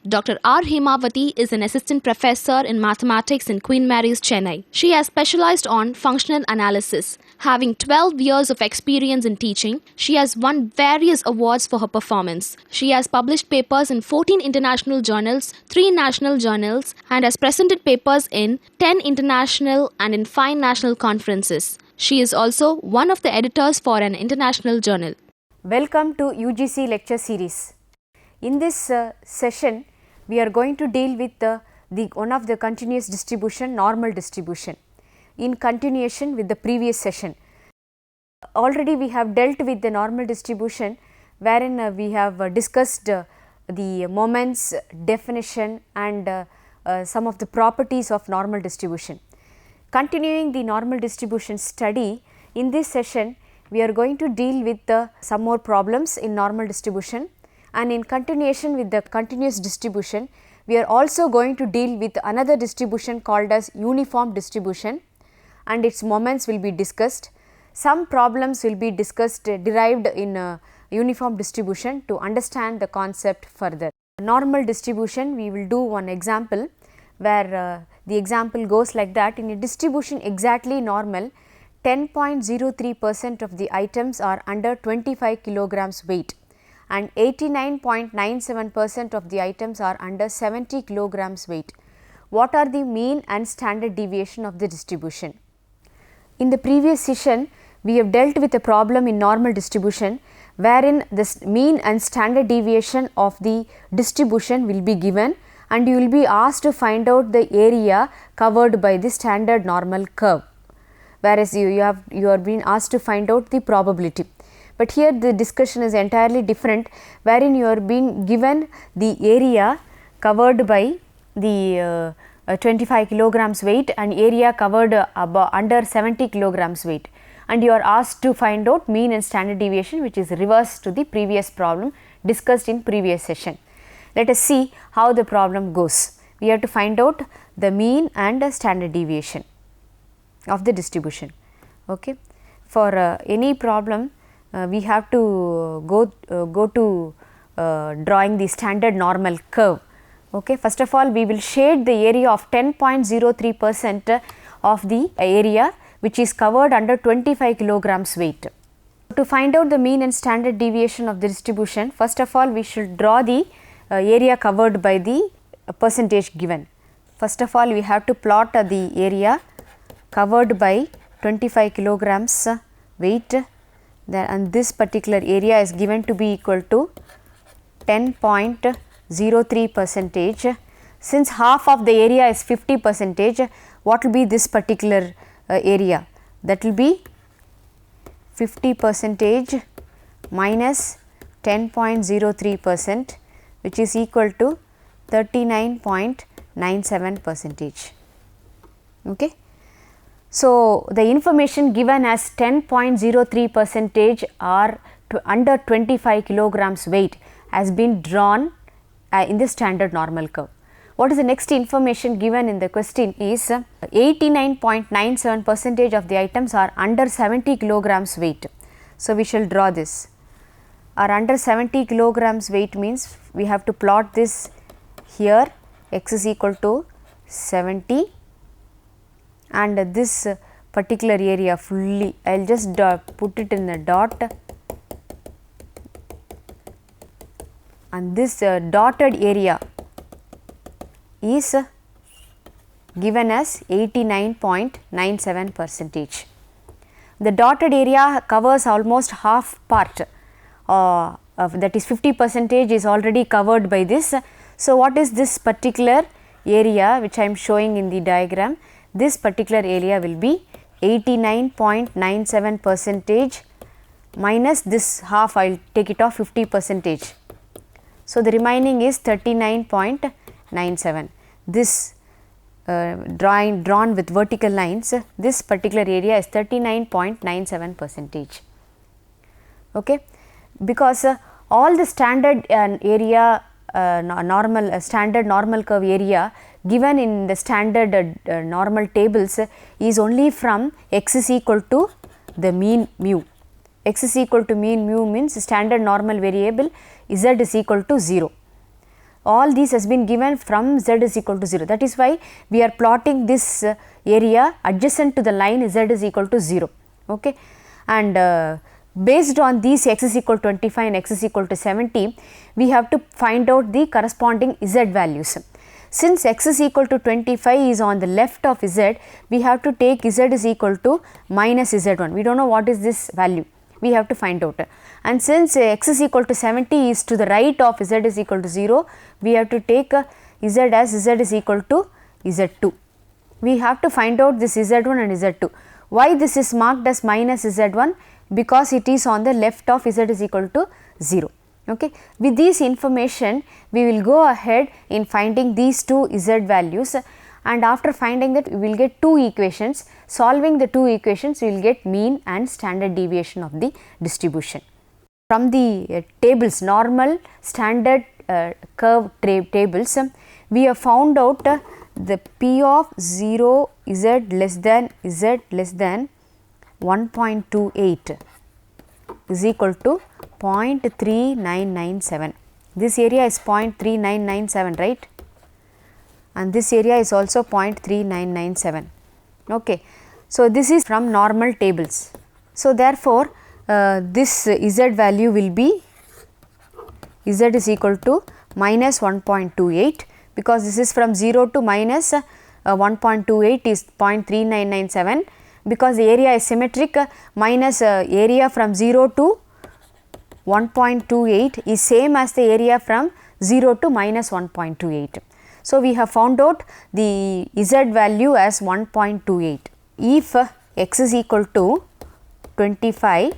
Dr. R. Hemavati is an assistant professor in mathematics in Queen Mary's, Chennai. She has specialized on functional analysis. Having 12 years of experience in teaching, she has won various awards for her performance. She has published papers in 14 international journals, 3 national journals, and has presented papers in 10 international and in 5 national conferences. She is also one of the editors for an international journal. Welcome to UGC lecture series. In this session, we are going to deal with one of the continuous distribution, normal distribution, in continuation with the previous session. Already we have dealt with the normal distribution, wherein we have discussed the moments, definition, and some of the properties of normal distribution. Continuing the normal distribution study, in this session we are going to deal with some more problems in normal distribution. And in continuation with the continuous distribution, we are also going to deal with another distribution called as uniform distribution, and its moments will be discussed. Some problems will be discussed derived in uniform distribution to understand the concept further. Normal distribution, we will do one example where the example goes like that. In a distribution exactly normal, 10.03% of the items are under 25 kilograms weight, and 89.97% of the items are under 70 kilograms weight. What are the mean and standard deviation of the distribution? In the previous session, we have dealt with a problem in normal distribution, wherein the mean and standard deviation of the distribution will be given, and you will be asked to find out the area covered by the standard normal curve, whereas you are being asked to find out the probability. But here the discussion is entirely different, wherein you are being given the area covered by the 25 kilograms weight and area covered under 70 kilograms weight, and you are asked to find out mean and standard deviation, which is reverse to the previous problem discussed in previous session. Let us see how the problem goes. We have to find out the mean and standard deviation of the distribution. Okay. For any problem, we have to go to drawing the standard normal curve. Okay. First of all, we will shade the area of 10.03% of the area which is covered under 25 kilograms weight. To find out the mean and standard deviation of the distribution, first of all we should draw the area covered by the percentage given. First of all, we have to plot the area covered by 25 kilograms weight, and this particular area is given to be equal to 10.03%. Since half of the area is 50%, what will be this particular area? That will be 50% minus 10.03%, which is equal to 39.97%. Okay. So, the information given as 10.03% are under 25 kilograms weight has been drawn in the standard normal curve. What is the next information given in the question is 89.97% of the items are under 70 kilograms weight. So, we shall draw this. Are under 70 kilograms weight means we have to plot this here, x is equal to 70, and this particular area fully, I will just put it in a dot, and this dotted area is given as 89.97%. The dotted area covers almost half part, that is 50% is already covered by this. So, what is this particular area which I am showing in the diagram? this particular area will be 89.97 percentage minus this half, I will take it off 50 percentage. So, the remaining is 39.97. This drawn with vertical lines, this particular area is 39.97 percentage. Okay. Because all the standard area standard normal curve area given in the standard normal tables is only from x is equal to the mean mu. X is equal to mean mu means standard normal variable z is equal to 0. All these has been given from z is equal to 0. That is why we are plotting this area adjacent to the line z is equal to 0. Okay. And based on these x is equal to 25 and x is equal to 70, we have to find out the corresponding z values. Since x is equal to 25 is on the left of z, we have to take z is equal to minus z1. We do not know what is this value, we have to find out. And since x is equal to 70 is to the right of z is equal to 0, we have to take z as z is equal to z2. We have to find out this z1 and z2. Why this is marked as minus z1? Because it is on the left of z is equal to 0. Okay. With this information, we will go ahead in finding these two z values, and after finding that, we will get two equations. Solving the two equations, we will get mean and standard deviation of the distribution. From the tables, normal, standard curve tables, we have found out the P of 0 z less than 1.28 is equal to 0.3997. This area is 0.3997, right, and this area is also 0.3997. Okay. So, this is from normal tables. So, therefore, this z value will be z is equal to minus 1.28, because this is from 0 to minus 1.28 is 0.3997. Because the area is symmetric, minus area from 0 to 1.28 is same as the area from 0 to minus 1.28. So, we have found out the z value as 1.28. If x is equal to 25,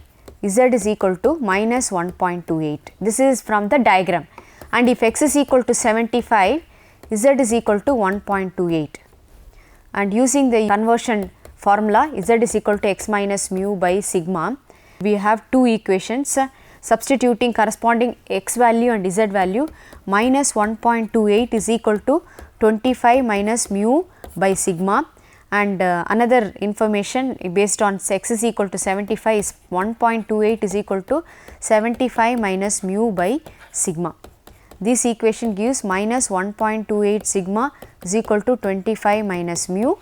z is equal to minus 1.28. This is from the diagram, and if x is equal to 75, z is equal to 1.28, and using the conversion formula z is equal to x minus mu by sigma, we have two equations. Substituting corresponding x value and z value, minus 1.28 is equal to 25 minus mu by sigma, and another information based on x is equal to 75 is 1.28 is equal to 75 minus mu by sigma. This equation gives minus 1.28 sigma is equal to 25 minus mu,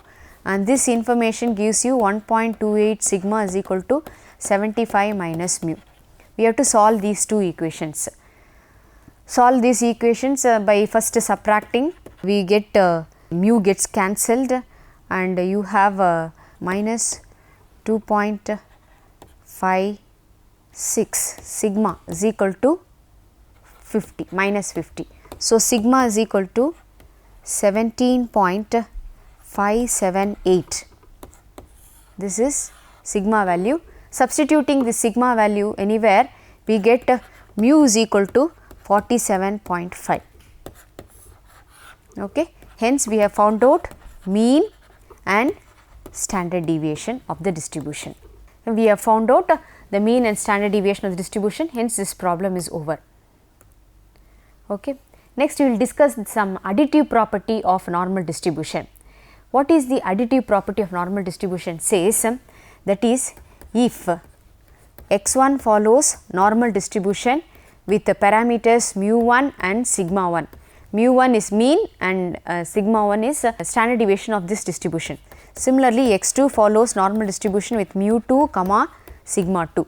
and this information gives you 1.28 sigma is equal to 75 minus mu. We have to solve these two equations. Solve these equations by first subtracting, we get mu gets cancelled, and you have minus 2.56 sigma is equal to 50 minus 50. So, sigma is equal to 17.578. This is sigma value. Substituting the sigma value anywhere, we get mu is equal to 47.5. Okay. Hence, we have found out mean and standard deviation of the distribution. And we have found out the mean and standard deviation of the distribution, hence this problem is over. Okay. Next, we will discuss some additive property of normal distribution. What is the additive property of normal distribution? Says that is, if x1 follows normal distribution with the parameters mu1 and sigma 1. Mu1 is mean and sigma 1 is standard deviation of this distribution. Similarly, x2 follows normal distribution with mu2 comma sigma 2,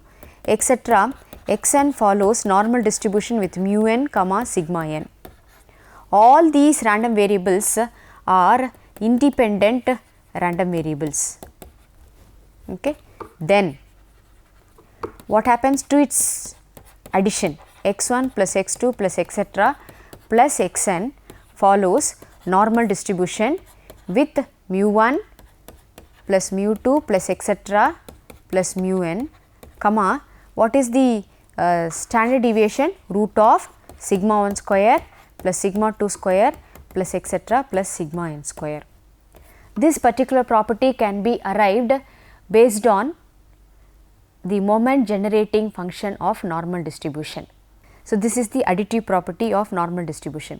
etc. xn follows normal distribution with mu n comma sigma n. All these random variables are independent random variables. Okay. Then what happens to its addition? x1 plus x2 plus etc. plus xn follows normal distribution with mu1 plus mu 2 plus etc. plus mu n, comma, what is the standard deviation? Root of sigma 1 square plus sigma 2 square plus etc. plus sigma n square. This particular property can be arrived based on the moment generating function of normal distribution. So, this is the additive property of normal distribution.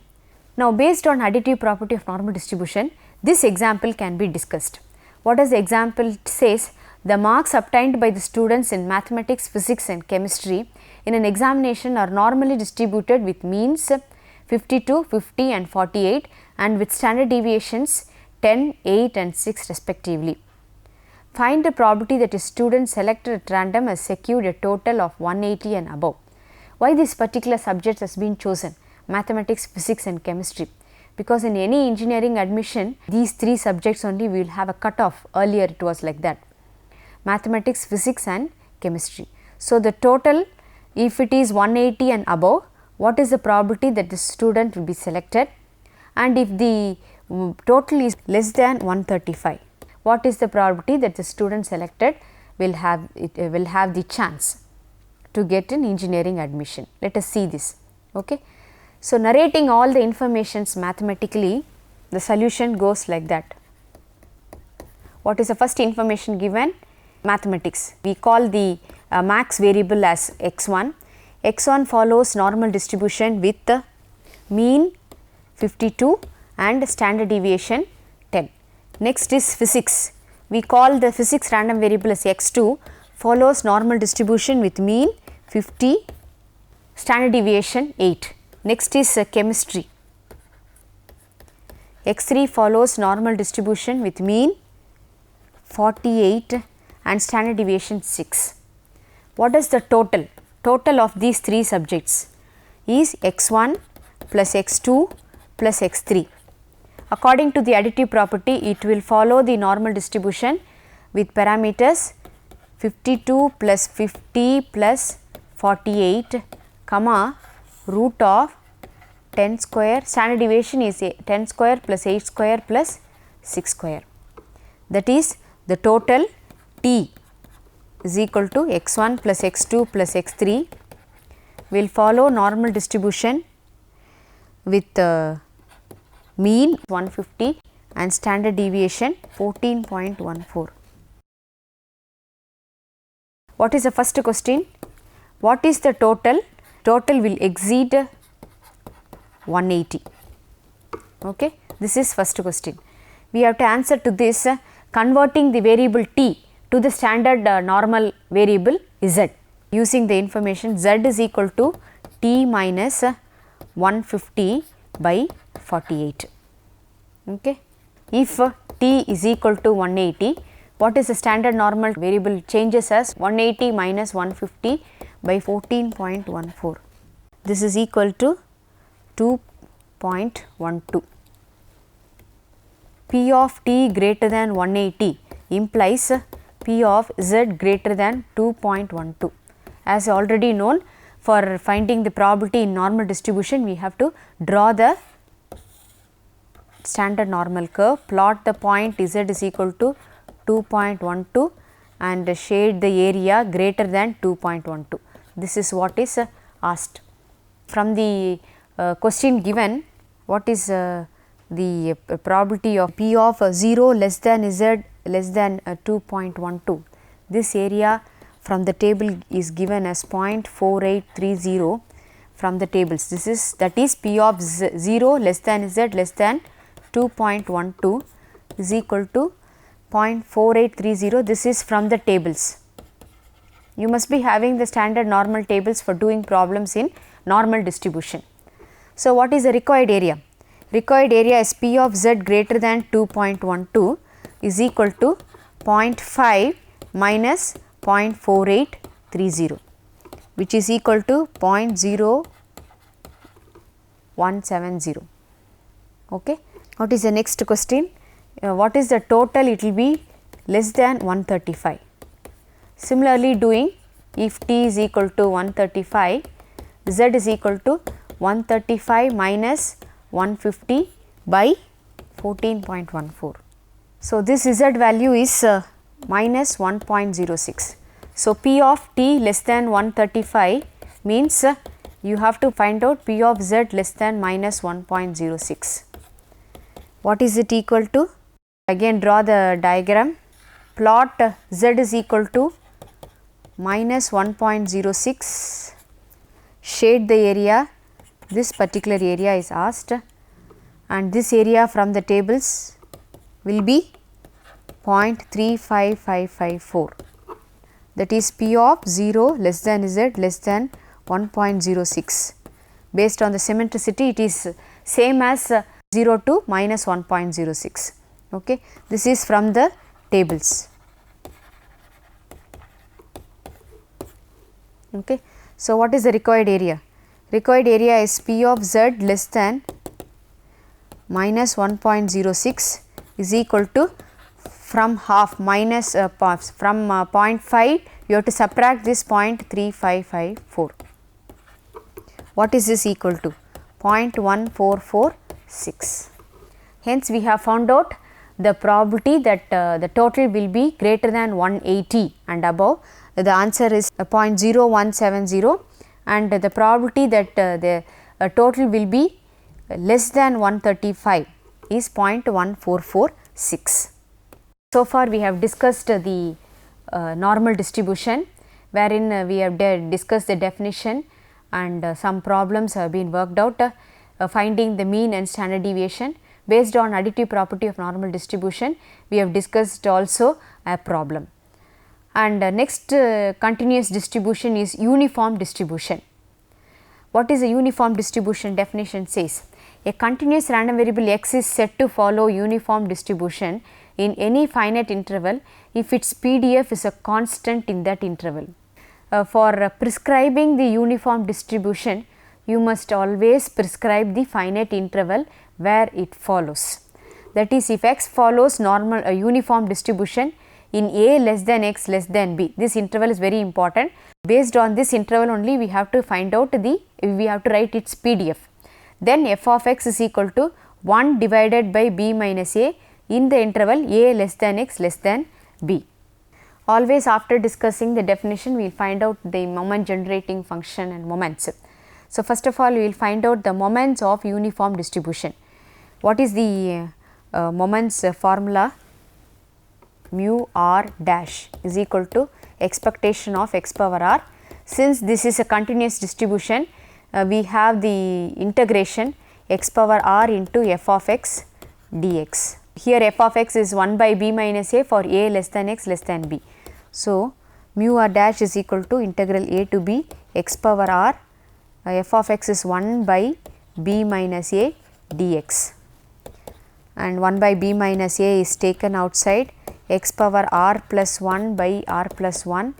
Now, based on additive property of normal distribution, this example can be discussed. What does the example says? The marks obtained by the students in mathematics, physics and chemistry in an examination are normally distributed with means 52, 50 and 48 and with standard deviations 10, 8 and 6 respectively. Find the probability that a student selected at random has secured a total of 180 and above. Why this particular subject has been chosen? Mathematics, physics and chemistry. Because in any engineering admission, these three subjects only we will have a cutoff. Earlier it was like that. Mathematics, physics and chemistry. So, the total, if it is 180 and above, what is the probability that the student will be selected? And if the total is less than 135, what is the probability that the student selected will have the chance to get an engineering admission? Let us see this. Okay. So, narrating all the informations mathematically, the solution goes like that. What is the first information given? Mathematics. We call the max variable as x1. x1 follows normal distribution with the mean 52 and standard deviation 10. Next is physics. We call the physics random variable as x2, follows normal distribution with mean 50, standard deviation 8. Next is chemistry. x3 follows normal distribution with mean 48 and standard deviation 6. What is the total? Total of these three subjects is x1 plus x2 plus x3. According to the additive property, it will follow the normal distribution with parameters 52 plus 50 plus 48, comma, root of 10 square, standard deviation is 10 square plus 8 square plus 6 square. That is, the total T is equal to x1 plus x2 plus x3 will follow normal distribution with mean 150 and standard deviation 14.14. What is the first question? What is the total? Total will exceed 180. Okay. This is first question. We have to answer to this converting the variable t to the standard normal variable z using the information z is equal to t minus 150 by 48. Okay. If t is equal to 180, what is the standard normal variable changes as 180 minus 150 by 14.14. This is equal to 2.12. P of t greater than 180 implies P of z greater than 2.12. As already known, for finding the probability in normal distribution, we have to draw the standard normal curve, plot the point z is equal to 2.12 and shade the area greater than 2.12. This is what is asked. From the question given, what is the probability of P of 0 less than z less than 2.12. This area from the table is given as 0.4830 from the tables. This is, that is, P of 0 less than z less than 2.12 is equal to 0.4830. This is from the tables. You must be having the standard normal tables for doing problems in normal distribution. So, what is the required area? Required area is P of z greater than 2.12 is equal to 0.5 minus 0.4830, which is equal to 0.0170. Okay. What is the next question? What is the total? It will be less than 135. Similarly, doing, if t is equal to 135, z is equal to 135 minus 150 by 14.14. So, this z value is minus 1.06. So, P of t less than 135 means you have to find out P of z less than minus 1.06. What is it equal to? Again draw the diagram, plot z is equal to minus 1.06, shade the area, this particular area is asked, and this area from the tables will be 0.35554, that is P of 0 less than z less than 1.06. Based on the symmetricity, it is same as 0 to minus 1.06. Okay. This is from the tables. Okay. So, what is the required area? Required area is P of z less than minus 1.06 is equal to, from half minus from 0.5 you have to subtract this 0.3554. What is this equal to? 0.1446. Hence, we have found out the probability that the total will be greater than 180 and above. The answer is 0.0170, and the probability that the total will be less than 135 is 0.1446. So far we have discussed the normal distribution, wherein we have discussed the definition, and some problems have been worked out, finding the mean and standard deviation. Based on additive property of normal distribution, we have discussed also a problem. And next continuous distribution is uniform distribution. What is a uniform distribution? Definition says, a continuous random variable x is said to follow uniform distribution in any finite interval if its PDF is a constant in that interval. For prescribing the uniform distribution, you must always prescribe the finite interval where it follows. That is, if x follows normal uniform distribution in a less than x less than b, this interval is very important. Based on this interval only we have to find out we have to write its PDF. Then f of x is equal to 1 divided by b minus a in the interval a less than x less than b. Always after discussing the definition, we will find out the moment generating function and moments. So, first of all we will find out the moments of uniform distribution. What is the moments formula? Mu r dash is equal to expectation of x power r. Since this is a continuous distribution, we have the integration x power r into f of x dx. Here f of x is 1 by b minus a for a less than x less than b. So, mu r dash is equal to integral a to b x power r, f of x is 1 by b minus a dx, and 1 by b minus a is taken outside, x power r plus 1 by r plus 1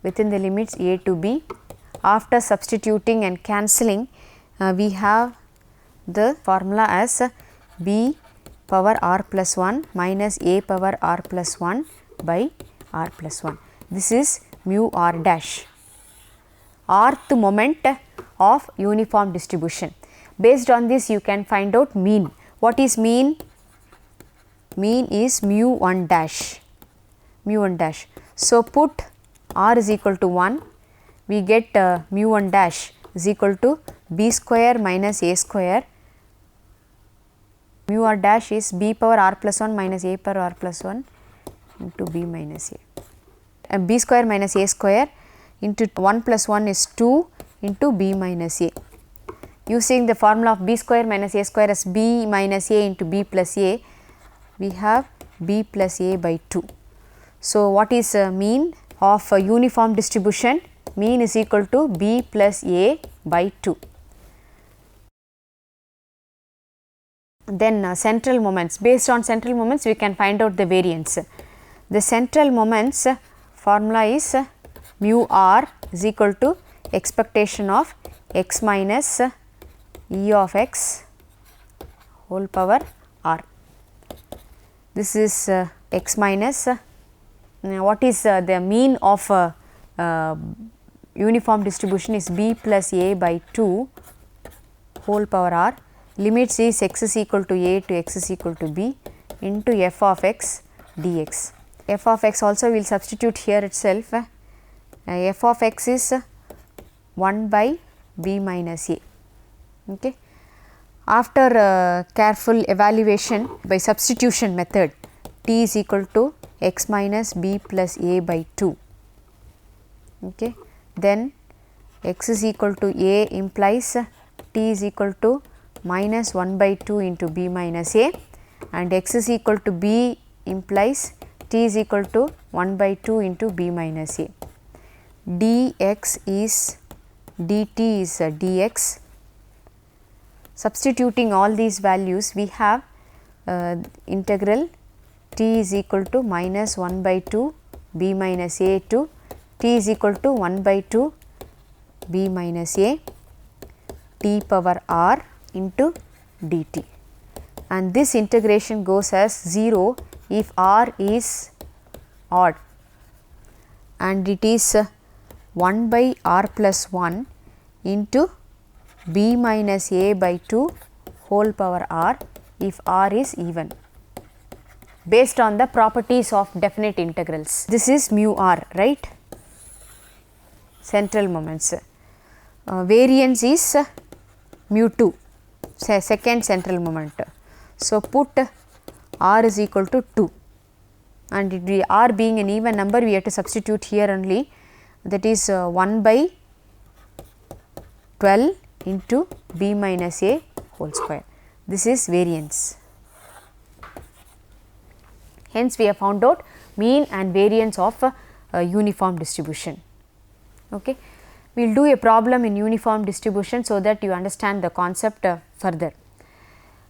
within the limits a to b. After substituting and cancelling, we have the formula as b power r plus 1 minus a power r plus 1 by r plus 1. This is mu r dash, rth moment of uniform distribution. Based on this you can find out mean. What is mean? Mean is mu 1 dash, mu 1 dash. So, put r is equal to 1, we get mu 1 dash is equal to b square minus a square. Mu r dash is b power r plus 1 minus a power r plus 1 into b minus a, and b square minus a square into 1 plus 1 is 2 into b minus a. Using the formula of b square minus a square as b minus a into b plus a, we have b plus a by 2. So, what is mean of a uniform distribution? Mean is equal to b plus a by 2. Then central moments. Based on central moments we can find out the variance. The central moments formula is mu r is equal to expectation of x minus e of x whole power r. This is x minus what is the mean of uniform distribution is b plus a by 2 whole power r. Limits is x is equal to a to x is equal to b, into f of x dx. F of x also we will substitute here itself. F of x is 1 by b minus a. Okay. After careful evaluation by substitution method, t is equal to x minus b plus a by 2. Okay. Then x is equal to a implies t is equal to minus 1 by 2 into b minus a, and x is equal to b implies t is equal to 1 by 2 into b minus a. dx is dt is dx. Substituting all these values, we have integral t is equal to minus 1 by 2 b minus a to t is equal to 1 by 2 b minus a t power r into dt, and this integration goes as 0 if r is odd, and it is 1 by r plus 1 into b minus a by 2 whole power r if r is even, based on the properties of definite integrals. This is mu r, right, central moments. Variance is mu 2, second central moment. So, put r is equal to 2, and it be r being an even number, we have to substitute here only, that is 1 by 12 into b minus a whole square. This is variance. Hence, we have found out mean and variance of a uniform distribution. Okay. We will do a problem in uniform distribution so that you understand the concept further.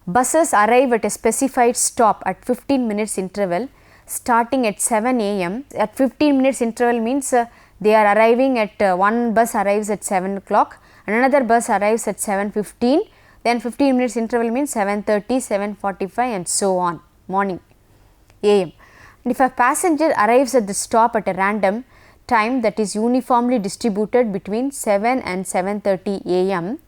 Buses arrive at a specified stop at 15 minutes interval starting at 7 a.m. At 15 minutes interval means they are arriving at one bus arrives at 7 o'clock and another bus arrives at 7:15, then 15 minutes interval means 7:30, 7:45 and so on morning a.m. And if a passenger arrives at the stop at a random time that is uniformly distributed between 7 and 7:30 a.m.,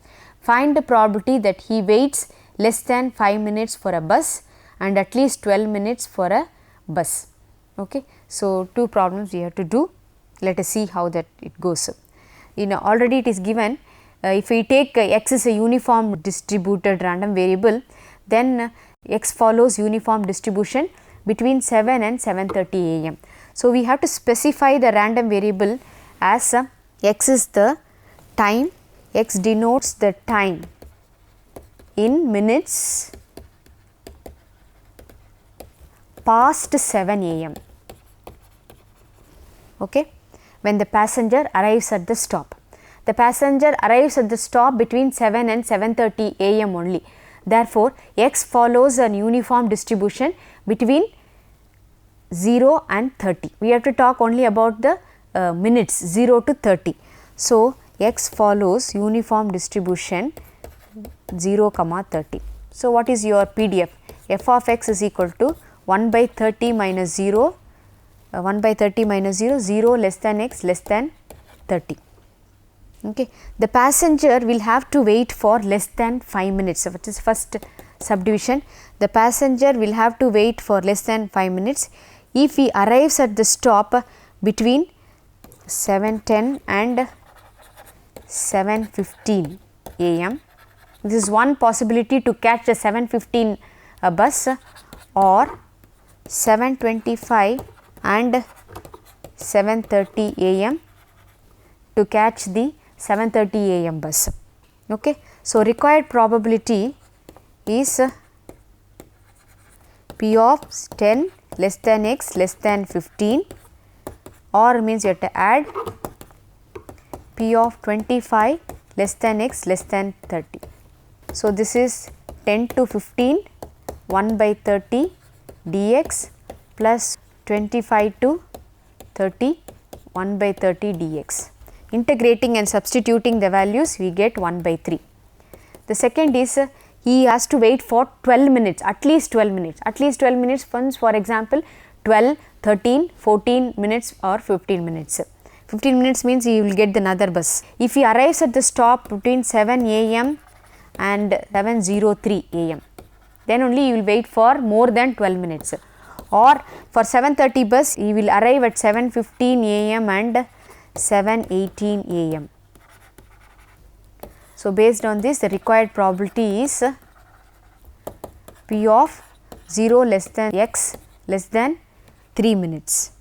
find the probability that he waits less than 5 minutes for a bus and at least 12 minutes for a bus. Okay. So, two problems we have to do. Let us see how that it goes. Already it is given, if we take x is a uniform distributed random variable, then x follows uniform distribution between 7 and 7:30 a.m. So, we have to specify the random variable as x is the time, x denotes the time in minutes past 7 a.m. Okay. When the passenger arrives at the stop. The passenger arrives at the stop between 7 and 7:30 a.m. only. Therefore, x follows an uniform distribution between 0 and 30. We have to talk only about the minutes 0 to 30. So, x follows uniform distribution 0, 30. So, what is your PDF? F of x is equal to 1 by 30 minus 0, 1 by 30 minus 0, 0 less than x less than 30. Okay. The passenger will have to wait for less than 5 minutes. So, what is first subdivision? The passenger will have to wait for less than 5 minutes if he arrives at the stop between 7:10 and 7:15 a.m. This is one possibility to catch the 7:15 bus, or 7:25 and 7:30 a.m. to catch the 7:30 a.m. bus. Okay. So, required probability is P of 10 less than x less than 15, or means you have to add P of 25 less than x less than 30. So, this is 10 to 15 1 by 30 dx plus 25 to 30 1 by 30 dx. Integrating and substituting the values, we get 1 by 3. The second is he has to wait for 12 minutes, at least 12 minutes, once, for example 12, 13, 14 minutes or 15 minutes. 15 minutes means he will get another bus. If he arrives at the stop between 7 a.m. and 7:03 a.m. then only you will wait for more than 12 minutes. Or for 7:30 bus, you will arrive at 7:15 am and 7:18 am. So, based on this, the required probability is P of 0 less than x less than 3 minutes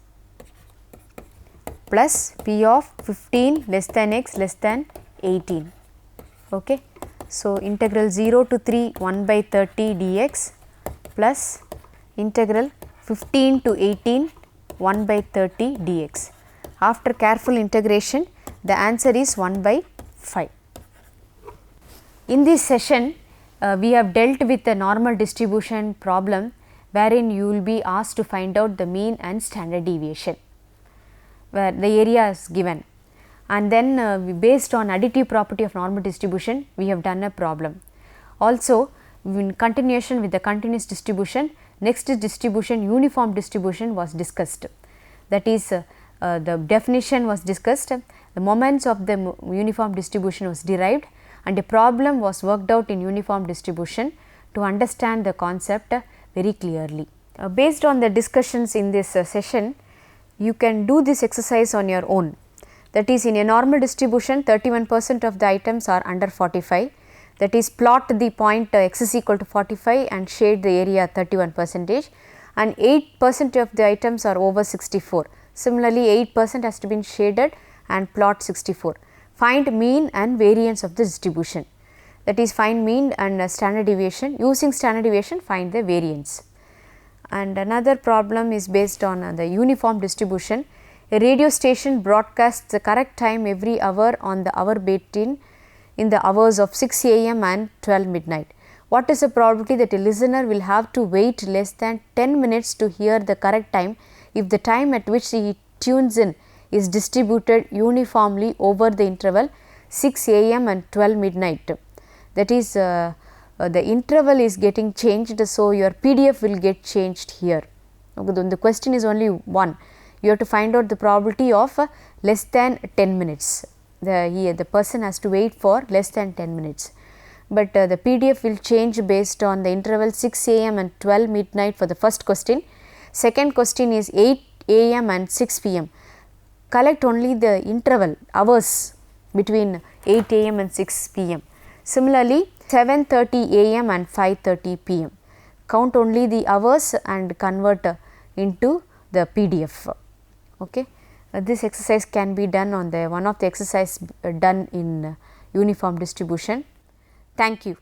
plus P of 15 less than x less than 18. Okay. So, integral 0 to 3 1 by 30 dx plus integral 15 to 18 1 by 30 dx. After careful integration, the answer is 1 by 5. In this session, we have dealt with a normal distribution problem wherein you will be asked to find out the mean and standard deviation, where the area is given, and then based on additive property of normal distribution we have done a problem. Also, in continuation with the continuous distribution, next distribution, uniform distribution was discussed. That is, the definition was discussed, the moments of the uniform distribution was derived, and a problem was worked out in uniform distribution to understand the concept very clearly. Based on the discussions in this session, you can do this exercise on your own. That is, in a normal distribution, 31% of the items are under 45. That is, plot the point x is equal to 45 and shade the area 31%, and 8% of the items are over 64. Similarly, 8% has to be shaded and plot 64. Find mean and variance of the distribution. That is, find mean and standard deviation. Using standard deviation, find the variance. And another problem is based on the uniform distribution. A radio station broadcasts the correct time every hour on the hour bulletin in the hours of 6 am and 12 midnight. What is the probability that a listener will have to wait less than 10 minutes to hear the correct time if the time at which he tunes in is distributed uniformly over the interval 6 am and 12 midnight? That is, the interval is getting changed, so your PDF will get changed here. Okay, the question is only one. You have to find out the probability of less than 10 minutes. The person has to wait for less than 10 minutes. But the PDF will change based on the interval 6 am and 12 midnight for the first question. Second question is 8 am and 6 pm. Collect only the interval hours between 8 am and 6 pm. Similarly, 7:30 am and 5:30 pm. Count only the hours and convert into the PDF. Okay. This exercise can be done on the one of the exercise done in uniform distribution. Thank you.